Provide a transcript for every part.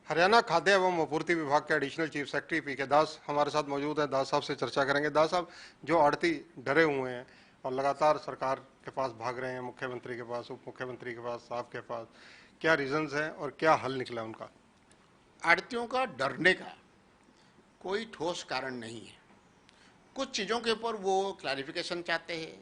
हरियाणा खाद्य एवं आपूर्ति विभाग के एडिशनल चीफ सेक्रेटरी पी के दास हमारे साथ मौजूद हैं। दास साहब से चर्चा करेंगे। दास साहब, जो आड़ती डरे हुए हैं और लगातार सरकार के पास भाग रहे हैं, मुख्यमंत्री के पास, उप मुख्यमंत्री के पास, साहब के पास, क्या रीजंस हैं और क्या हल निकला उनका? आड़तियों का डरने का कोई ठोस कारण नहीं है। कुछ चीज़ों के ऊपर वो क्लैरिफिकेशन चाहते हैं,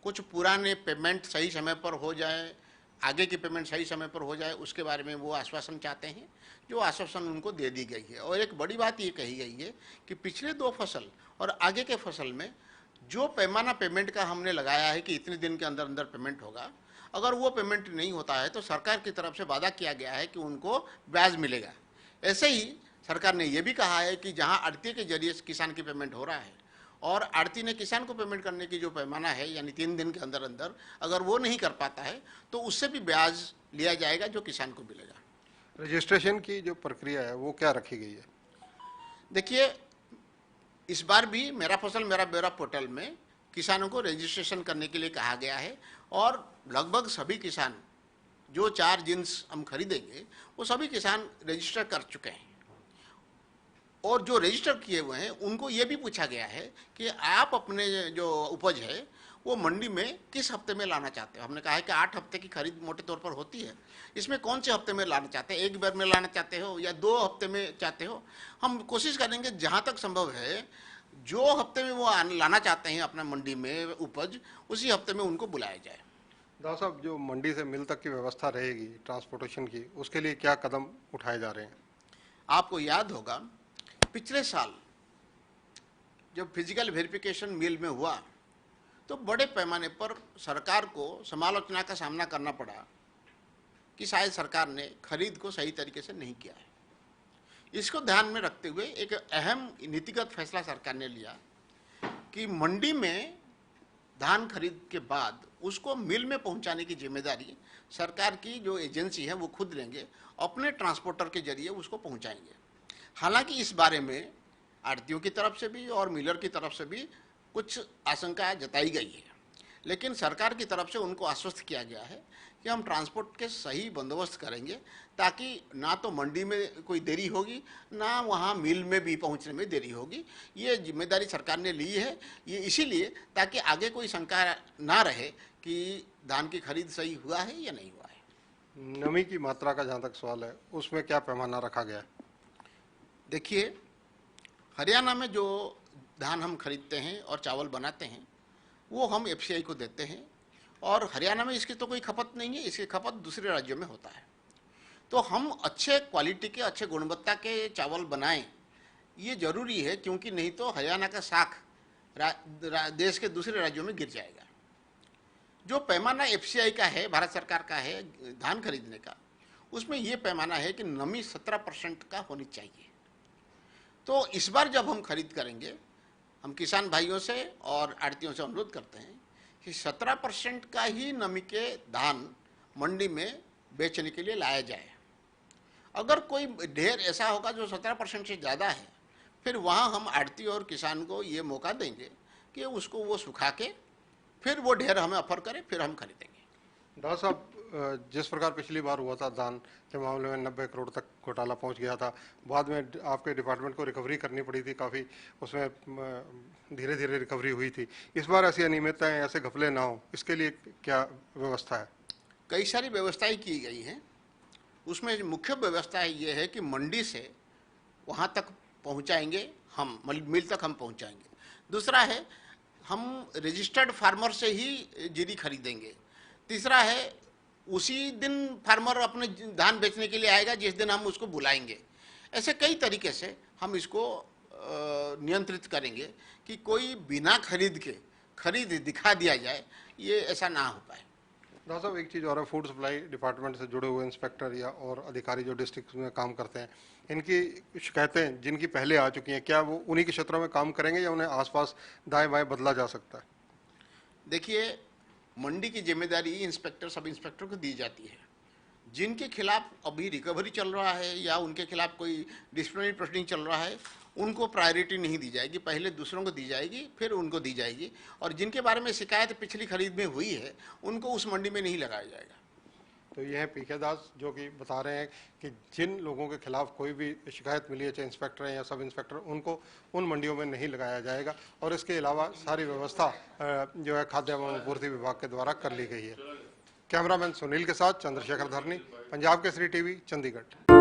कुछ पुराने पेमेंट सही समय पर हो जाए, आगे की पेमेंट सही समय पर हो जाए, उसके बारे में वो आश्वासन चाहते हैं, जो आश्वासन उनको दे दी गई है। और एक बड़ी बात ये कही गई है कि पिछले 2 फसल और आगे के फसल में जो पैमाना पेमेंट का हमने लगाया है कि इतने दिन के अंदर अंदर पेमेंट होगा, अगर वो पेमेंट नहीं होता है तो सरकार की तरफ से वादा किया गया है कि उनको ब्याज मिलेगा। ऐसे ही सरकार ने यह भी कहा है कि जहां आड़ती के जरिए किसान की पेमेंट हो रहा है और आड़ती ने किसान को पेमेंट करने की जो पैमाना है यानी 3 दिन के अंदर अंदर अगर वो नहीं कर पाता है तो उससे भी ब्याज लिया जाएगा जो किसान को मिलेगा। रजिस्ट्रेशन की जो प्रक्रिया है वो क्या रखी गई है? देखिए, इस बार भी मेरा फसल मेरा ब्यौरा पोर्टल में किसानों को रजिस्ट्रेशन करने के लिए कहा गया है और लगभग सभी किसान जो 4 जिन्स हम खरीदेंगे वो सभी किसान रजिस्टर कर चुके हैं। और जो रजिस्टर किए हुए हैं उनको ये भी पूछा गया है कि आप अपने जो उपज है वो मंडी में किस हफ्ते में लाना चाहते हो। हमने कहा है कि 8 हफ्ते की खरीद मोटे तौर पर होती है, इसमें कौन से हफ्ते में लाना चाहते हैं, एक बार में लाना चाहते हो या 2 हफ्ते में चाहते हो। हम कोशिश करेंगे जहाँ तक संभव है जो हफ्ते में वो लाना चाहते हैं अपना मंडी में उपज, उसी हफ्ते में उनको बुलाया जाए। दास साहब, जो मंडी से मिल तक की व्यवस्था रहेगी ट्रांसपोर्टेशन की, उसके लिए क्या कदम उठाए जा रहे हैं? आपको याद होगा पिछले साल जब फिजिकल वेरिफिकेशन मिल में हुआ तो बड़े पैमाने पर सरकार को समालोचना का सामना करना पड़ा कि शायद सरकार ने खरीद को सही तरीके से नहीं किया है। इसको ध्यान में रखते हुए एक अहम नीतिगत फैसला सरकार ने लिया कि मंडी में धान खरीद के बाद उसको मिल में पहुंचाने की जिम्मेदारी सरकार की जो एजेंसी है वो खुद लेंगे, अपने ट्रांसपोर्टर के जरिए उसको पहुंचाएंगे। हालांकि इस बारे में आड़तियों की तरफ से भी और मिलर की तरफ से भी कुछ आशंका जताई गई है, लेकिन सरकार की तरफ से उनको आश्वस्त किया गया है कि हम ट्रांसपोर्ट के सही बंदोबस्त करेंगे ताकि ना तो मंडी में कोई देरी होगी ना वहाँ मिल में भी पहुँचने में देरी होगी। ये जिम्मेदारी सरकार ने ली है, ये इसीलिए ताकि आगे कोई शंका ना रहे कि धान की खरीद सही हुआ है या नहीं हुआ है। नमी की मात्रा का जहाँ तक सवाल है, उसमें क्या पैमाना रखा गया है? देखिए, हरियाणा में जो धान हम खरीदते हैं और चावल बनाते हैं वो हम एफसीआई को देते हैं और हरियाणा में इसकी तो कोई खपत नहीं है, इसकी खपत दूसरे राज्यों में होता है। तो हम अच्छे क्वालिटी के अच्छे गुणवत्ता के चावल बनाएं, ये जरूरी है, क्योंकि नहीं तो हरियाणा का साख देश के दूसरे राज्यों में गिर जाएगा। जो पैमाना एफसीआई का है, भारत सरकार का है धान खरीदने का, उसमें यह पैमाना है कि नमी 17% का होनी चाहिए। तो इस बार जब हम खरीद करेंगे, हम किसान भाइयों से और आड़तियों से अनुरोध करते हैं कि 17% का ही नमी के धान मंडी में बेचने के लिए लाया जाए। अगर कोई ढेर ऐसा होगा जो 17% से ज़्यादा है, फिर वहाँ हम आड़ती और किसान को ये मौका देंगे कि उसको वो सुखा के फिर वो ढेर हमें ऑफर करें, फिर हम खरीदेंगे। दास साहब, जिस प्रकार पिछली बार हुआ था धान के मामले में 90 करोड़ तक घोटाला पहुंच गया था, बाद में आपके डिपार्टमेंट को रिकवरी करनी पड़ी थी, काफ़ी उसमें धीरे धीरे रिकवरी हुई थी। इस बार ऐसी अनियमितताएं, ऐसे घपले ना हो, इसके लिए क्या व्यवस्था है? कई सारी व्यवस्थाएं की गई हैं। उसमें मुख्य व्यवस्था ये है कि मंडी से वहाँ तक पहुँचाएंगे हम, मिल तक हम पहुँचाएंगे। दूसरा है हम रजिस्टर्ड फार्मर से ही जीरी खरीदेंगे। तीसरा है उसी दिन फार्मर अपने धान बेचने के लिए आएगा जिस दिन हम उसको बुलाएंगे। ऐसे कई तरीके से हम इसको नियंत्रित करेंगे कि कोई बिना खरीद के खरीद दिखा दिया जाए, ये ऐसा ना हो पाए। दादा साहब, एक चीज़ और है, फूड सप्लाई डिपार्टमेंट से जुड़े हुए इंस्पेक्टर या और अधिकारी जो डिस्ट्रिक्ट में काम करते हैं, इनकी शिकायतें जिनकी पहले आ चुकी हैं, क्या वो उन्हीं के क्षेत्रों में काम करेंगे या उन्हें आसपास दाएं बाएं बदला जा सकता है? देखिए, मंडी की जिम्मेदारी इंस्पेक्टर सब इंस्पेक्टर को दी जाती है। जिनके खिलाफ अभी रिकवरी चल रहा है या उनके खिलाफ कोई डिसिप्लिनरी प्रोसीडिंग चल रहा है, उनको प्रायोरिटी नहीं दी जाएगी, पहले दूसरों को दी जाएगी, फिर उनको दी जाएगी। और जिनके बारे में शिकायत पिछली खरीद में हुई है उनको उस मंडी में नहीं लगाया जाएगा। तो ये हैं पीके दास, जो कि बता रहे हैं कि जिन लोगों के खिलाफ कोई भी शिकायत मिली है, चाहे इंस्पेक्टर हैं या सब इंस्पेक्टर, उनको उन मंडियों में नहीं लगाया जाएगा। और इसके अलावा सारी व्यवस्था जो है खाद्य एवं आपूर्ति विभाग के द्वारा कर ली गई है। कैमरामैन सुनील के साथ चंद्रशेखर धरनी, पंजाब केसरी टीवी, चंडीगढ़।